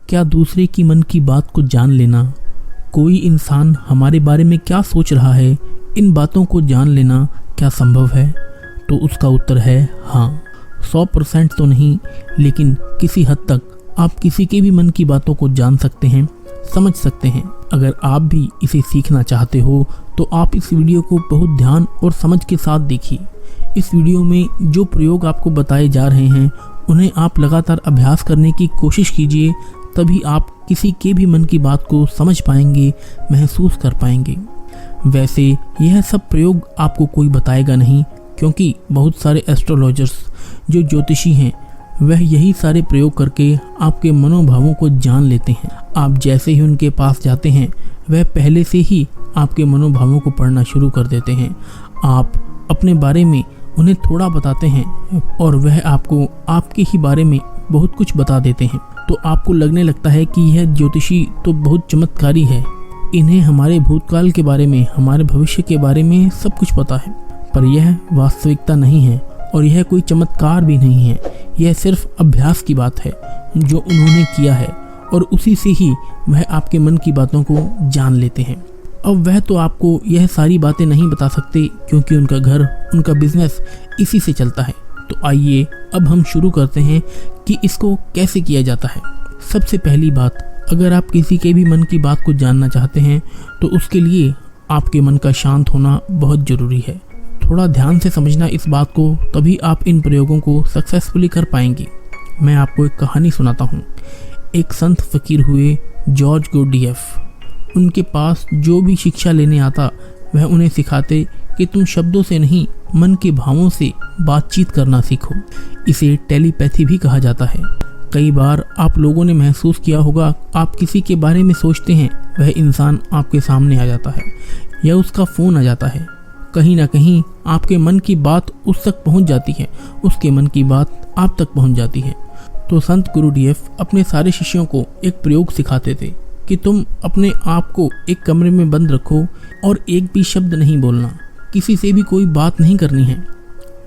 क्या दूसरे की मन की बात को जान लेना, कोई इंसान हमारे बारे में क्या सोच रहा है, इन बातों को जान लेना क्या संभव है? तो उसका उत्तर है हाँ। 100% तो नहीं, लेकिन किसी हद तक आप किसी के भी मन की बातों को जान सकते हैं, समझ सकते हैं। अगर आप भी इसे सीखना चाहते हो तो आप इस वीडियो को बहुत ध्यान और समझ के साथ देखिए। इस वीडियो में जो प्रयोग आपको बताए जा रहे हैं उन्हें आप लगातार अभ्यास करने की कोशिश कीजिए, तभी आप किसी के भी मन की बात को समझ पाएंगे, महसूस कर पाएंगे। वैसे यह सब प्रयोग आपको कोई बताएगा नहीं, क्योंकि बहुत सारे एस्ट्रोलॉजर्स जो ज्योतिषी हैं वह यही सारे प्रयोग करके आपके मनोभावों को जान लेते हैं। आप जैसे ही उनके पास जाते हैं वह पहले से ही आपके मनोभावों को पढ़ना शुरू कर देते हैं। आप अपने बारे में उन्हें थोड़ा बताते हैं और वह आपको आपके ही बारे में बहुत कुछ बता देते हैं। तो आपको लगने लगता है कि यह ज्योतिषी तो बहुत चमत्कारी है, इन्हें हमारे भूतकाल के बारे में, हमारे भविष्य के बारे में सब कुछ पता है। पर यह वास्तविकता नहीं है और यह कोई चमत्कार भी नहीं है। यह सिर्फ अभ्यास की बात है जो उन्होंने किया है और उसी से ही वह आपके मन की बातों को जान लेते हैं। अब वह तो आपको यह सारी बातें नहीं बता सकते, क्योंकि उनका घर, उनका बिजनेस इसी से चलता है। तो आइए अब हम शुरू करते हैं कि इसको कैसे किया जाता है। सबसे पहली बात, अगर आप किसी के भी मन की बात को जानना चाहते हैं तो उसके लिए आपके मन का शांत होना बहुत ज़रूरी है। थोड़ा ध्यान से समझना इस बात को, तभी आप इन प्रयोगों को सक्सेसफुली कर पाएंगे। मैं आपको एक कहानी सुनाता हूँ। एक संत फकीर हुए जॉर्ज गुरडिएफ। उनके पास जो भी शिक्षा लेने आता वह उन्हें सिखाते कि तुम शब्दों से नहीं, मन के भावों से बातचीत करना सीखो। इसे टेलीपैथी भी कहा जाता है। कई बार आप लोगों ने महसूस किया होगा, आप किसी के बारे में सोचते हैं, वह इंसान आपके सामने आ जाता है या उसका फ़ोन आ जाता है। कहीं ना कहीं आपके मन की बात उस तक पहुंच जाती है, उसके मन की बात आप तक पहुंच जाती है। तो संत गुरुडीएफ अपने सारे शिष्यों को एक प्रयोग सिखाते थे कि तुम अपने आप को एक कमरे में बंद रखो और एक भी शब्द नहीं बोलना, किसी से भी कोई बात नहीं करनी है।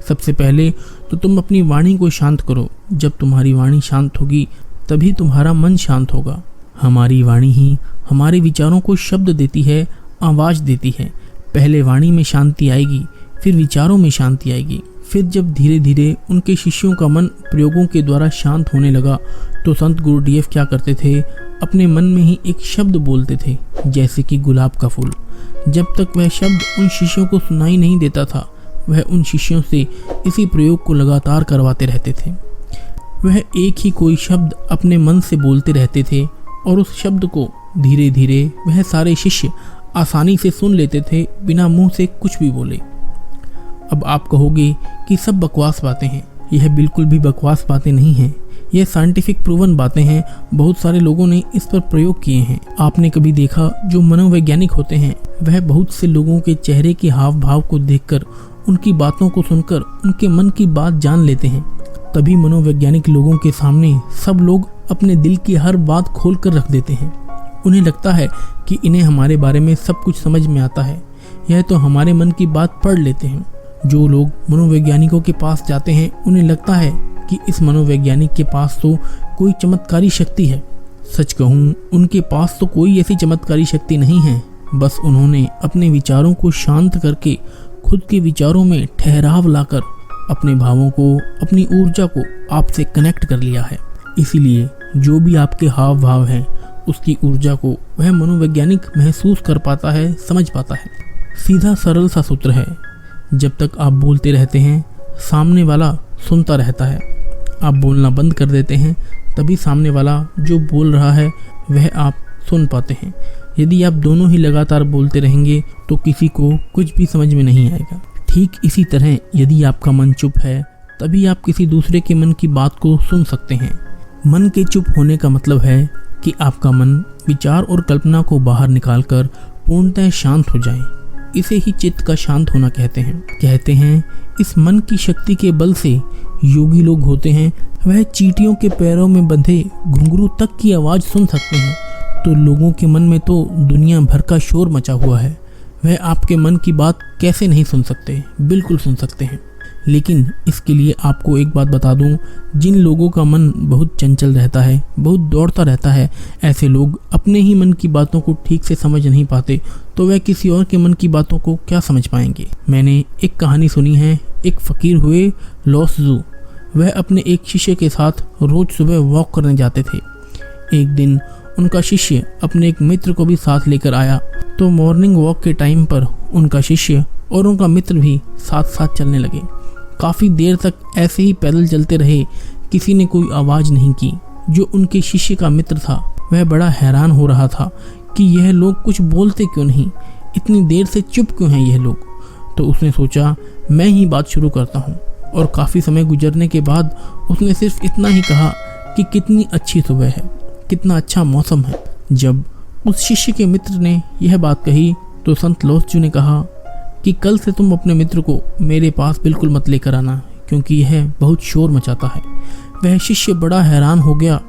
सबसे पहले तो तुम अपनी वाणी को शांत करो। जब तुम्हारी वाणी शांत होगी तभी तुम्हारा मन शांत होगा। हमारी वाणी ही हमारे विचारों को शब्द देती है, आवाज़ देती है। पहले वाणी में शांति आएगी, फिर विचारों में शांति आएगी। फिर जब धीरे धीरे उनके शिष्यों का मन प्रयोगों के द्वारा शांत होने लगा तो संत गुरुडीएफ क्या करते थे, अपने मन में ही एक शब्द बोलते थे, जैसे कि गुलाब का फूल। जब तक वह शब्द उन शिष्यों को सुनाई नहीं देता था, वह उन शिष्यों से इसी प्रयोग को लगातार करवाते रहते थे। वह एक ही कोई शब्द अपने मन से बोलते रहते थे और उस शब्द को धीरे धीरे वह सारे शिष्य आसानी से सुन लेते थे, बिना मुंह से कुछ भी बोले। अब आप कहोगे कि सब बकवास बातें हैं। यह बिल्कुल भी बकवास बातें नहीं हैं, यह साइंटिफिक प्रूवन बातें हैं। बहुत सारे लोगों ने इस पर प्रयोग किए हैं। आपने कभी देखा, जो मनोवैज्ञानिक होते हैं वह बहुत से लोगों के चेहरे के हाव भाव को देखकर, उनकी बातों को सुनकर उनके मन की बात जान लेते हैं। तभी मनोवैज्ञानिक लोगों के सामने सब लोग अपने दिल की हर बात खोल कर रख देते हैं। उन्हें लगता है कि इन्हें हमारे बारे में सब कुछ समझ में आता है, यह तो हमारे मन की बात पढ़ लेते हैं। जो लोग मनोवैज्ञानिकों के पास जाते हैं उन्हें लगता है कि इस मनोवैज्ञानिक के पास तो कोई चमत्कारी शक्ति है। सच कहूँ, उनके पास तो कोई ऐसी चमत्कारी शक्ति नहीं है। बस उन्होंने अपने विचारों को शांत करके, खुद के विचारों में ठहराव लाकर अपने भावों को, अपनी ऊर्जा को आपसे कनेक्ट कर लिया है। इसीलिए जो भी आपके हाव भाव हैं, उसकी ऊर्जा को वह मनोवैज्ञानिक महसूस कर पाता है, समझ पाता है। सीधा सरल सा सूत्र है, जब तक आप बोलते रहते हैं सामने वाला सुनता रहता है। आप बोलना बंद कर देते हैं तभी सामने वाला जो बोल रहा है वह आप सुन पाते हैं। यदि आप दोनों ही लगातार बोलते रहेंगे तो किसी को कुछ भी समझ में नहीं आएगा। ठीक इसी तरह यदि आपका मन चुप है तभी आप किसी दूसरे के मन की बात को सुन सकते हैं। मन के चुप होने का मतलब है कि आपका मन विचार और कल्पना को बाहर निकालकर पूर्णतः शांत हो जाए। इसे ही चित्त का शांत होना कहते हैं इस मन की शक्ति के बल से योगी लोग होते हैं, वह चींटियों के पैरों में बंधे घुंघरू तक की आवाज़ सुन सकते हैं। तो लोगों के मन में तो दुनिया भर का शोर मचा हुआ है, वह आपके मन की बात कैसे नहीं सुन सकते? बिल्कुल सुन सकते हैं। लेकिन इसके लिए आपको एक बात बता दूं, जिन लोगों का मन बहुत चंचल रहता है, बहुत दौड़ता रहता है, ऐसे लोग अपने ही मन की बातों को ठीक से समझ नहीं पाते, तो वह किसी और के मन की बातं को क्या समझ पाएंगे। मैंने एक कहानी सुनी है। एक फकीर हुए लोसजू, वह अपने एक शिष्य के साथ रोज सुबह वॉक करने जाते थे। एक दिन उनका शिष्य अपने एक मित्र को भी साथ लेकर आया, तो मॉर्निंग वॉक के टाइम पर उनका शिष्य और उनका मित्र भी साथ साथ चलने लगे। काफ़ी देर तक ऐसे ही पैदल चलते रहे। किसी ने कोई आवाज़ नहीं की। जो उनके शिष्य का मित्र था वह बड़ा हैरान हो रहा था कि यह लोग कुछ बोलते क्यों नहीं, इतनी देर से चुप क्यों हैं यह लोग। तो उसने सोचा मैं ही बात शुरू करता हूँ, और काफ़ी समय गुजरने के बाद उसने सिर्फ इतना ही कहा कि कितनी अच्छी सुबह है, कितना अच्छा मौसम है। जब उस शिष्य के मित्र ने यह बात कही तो संत लोसजू ने कहा कि कल से तुम अपने मित्र को मेरे पास बिल्कुल मत लेकर आना, क्योंकि यह बहुत शोर मचाता है। वह शिष्य बड़ा हैरान हो गया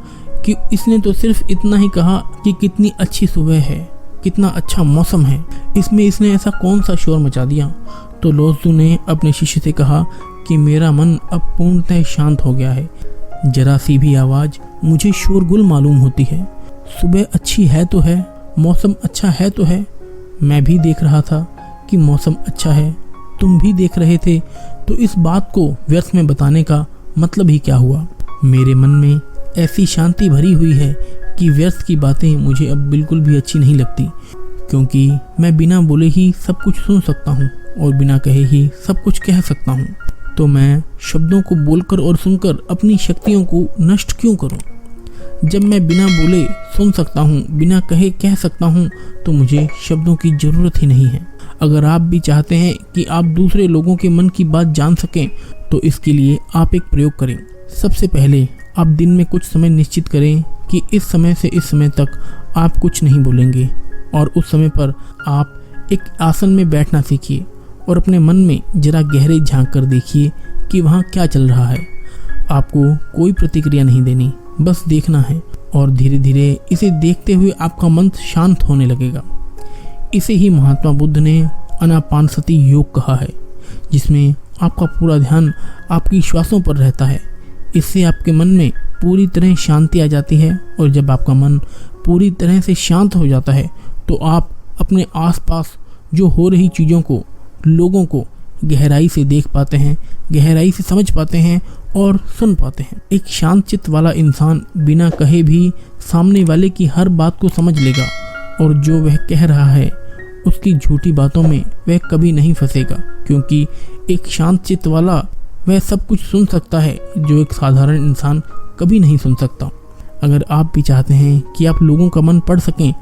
कि इसने तो सिर्फ इतना ही कहा कि कितनी अच्छी सुबह है, कितना अच्छा मौसम है, इसमें इसने ऐसा कौन सा शोर मचा दिया। तो लोसजू ने अपने शिष्य से कहा कि मेरा मन अब पूर्णतः शांत हो गया है। जरा सी भी आवाज़ मुझे शोरगुल मालूम होती है। सुबह अच्छी है तो है, मौसम अच्छा है तो है। मैं भी देख रहा था कि मौसम अच्छा है, तुम भी देख रहे थे, तो इस बात को व्यर्थ में बताने का मतलब ही क्या हुआ। मेरे मन में ऐसी शांति भरी हुई है कि व्यर्थ की बातें मुझे अब बिल्कुल भी अच्छी नहीं लगती, क्योंकि मैं बिना बोले ही सब कुछ सुन सकता हूँ और बिना कहे ही सब कुछ कह सकता हूँ। तो मैं शब्दों को बोलकर और सुनकर अपनी शक्तियों को नष्ट क्यों करूँ। जब मैं बिना बोले सुन सकता हूँ, बिना कहे कह सकता हूँ, तो मुझे शब्दों की ज़रूरत ही नहीं है। अगर आप भी चाहते हैं कि आप दूसरे लोगों के मन की बात जान सकें, तो इसके लिए आप एक प्रयोग करें। सबसे पहले आप दिन में कुछ समय निश्चित करें कि इस समय से इस समय तक आप कुछ नहीं बोलेंगे, और उस समय पर आप एक आसन में बैठना सीखिए और अपने मन में जरा गहरे झांक कर देखिए कि वहाँ क्या चल रहा है। आपको कोई प्रतिक्रिया नहीं देनी, बस देखना है, और धीरे धीरे इसे देखते हुए आपका मन शांत होने लगेगा। इसे ही महात्मा बुद्ध ने आनापानसति योग कहा है, जिसमें आपका पूरा ध्यान आपकी श्वासों पर रहता है। इससे आपके मन में पूरी तरह शांति आ जाती है, और जब आपका मन पूरी तरह से शांत हो जाता है तो आप अपने आसपास जो हो रही चीज़ों को, लोगों को गहराई से देख पाते हैं, गहराई से समझ पाते हैं और सुन पाते हैं। एक शांत चित्त वाला इंसान बिना कहे भी सामने वाले की हर बात को समझ लेगा, और जो वह कह रहा है उसकी झूठी बातों में वह कभी नहीं फंसेगा, क्योंकि एक शांत चित्त वाला वह सब कुछ सुन सकता है जो एक साधारण इंसान कभी नहीं सुन सकता। अगर आप भी चाहते हैं कि आप लोगों का मन पढ़ सकें,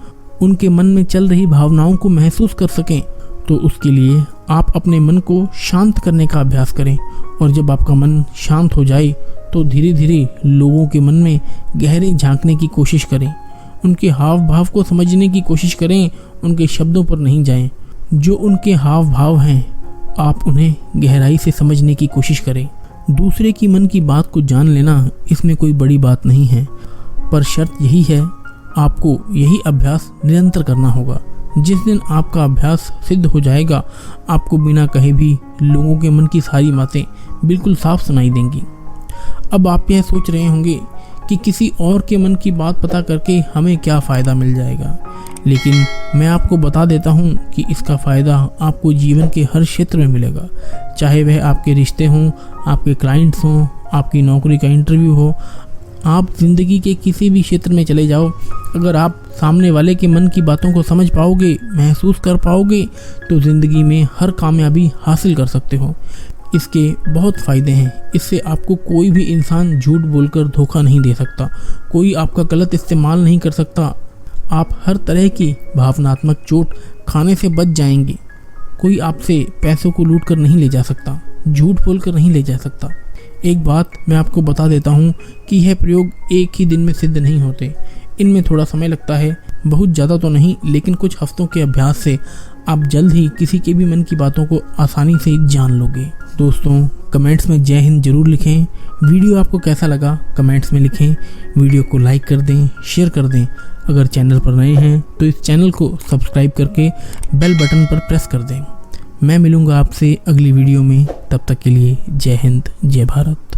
उनके मन में चल रही भावनाओं को महसूस कर सकें, तो उसके लिए आप अपने मन को शांत करने का अभ्यास करें। और जब आपका मन शांत हो जाए तो धीरे धीरे लोगों के मन में गहरे झांकने की कोशिश करें, उनके हाव भाव को समझने की कोशिश करें, उनके शब्दों पर नहीं जाएं। जो उनके हाव भाव हैं आप उन्हें गहराई से समझने की कोशिश करें। दूसरे की मन की बात को जान लेना इसमें कोई बड़ी बात नहीं है, पर शर्त यही है, आपको यही अभ्यास निरंतर करना होगा। जिस दिन आपका अभ्यास सिद्ध हो जाएगा, आपको बिना कहे भी लोगों के मन की सारी बातें बिल्कुल साफ सुनाई देंगी। अब आप यह सोच रहे होंगे कि किसी और के मन की बात पता करके हमें क्या फ़ायदा मिल जाएगा, लेकिन मैं आपको बता देता हूँ कि इसका फ़ायदा आपको जीवन के हर क्षेत्र में मिलेगा। चाहे वह आपके रिश्ते हों, आपके क्लाइंट्स हों, आपकी नौकरी का इंटरव्यू हो, आप ज़िंदगी के किसी भी क्षेत्र में चले जाओ, अगर आप सामने वाले के मन की बातों को समझ पाओगे, महसूस कर पाओगे, तो ज़िंदगी में हर कामयाबी हासिल कर सकते हो। इसके बहुत फ़ायदे हैं। इससे आपको कोई भी इंसान झूठ बोलकर धोखा नहीं दे सकता, कोई आपका गलत इस्तेमाल नहीं कर सकता। आप हर तरह की भावनात्मक चोट खाने से बच जाएंगे। कोई आपसे पैसों को लूट कर नहीं ले जा सकता, झूठ बोलकर नहीं ले जा सकता। एक बात मैं आपको बता देता हूँ कि यह प्रयोग एक ही दिन में सिद्ध नहीं होते, इनमें थोड़ा समय लगता है, बहुत ज़्यादा तो नहीं, लेकिन कुछ हफ्तों के अभ्यास से आप जल्द ही किसी के भी मन की बातों को आसानी से जान लोगे। दोस्तों, कमेंट्स में जय हिंद जरूर लिखें। वीडियो आपको कैसा लगा कमेंट्स में लिखें। वीडियो को लाइक कर दें, शेयर कर दें। अगर चैनल पर नए हैं तो इस चैनल को सब्सक्राइब करके बेल बटन पर प्रेस कर दें। मैं मिलूँगा आपसे अगली वीडियो में, तब तक के लिए जय हिंद जय भारत।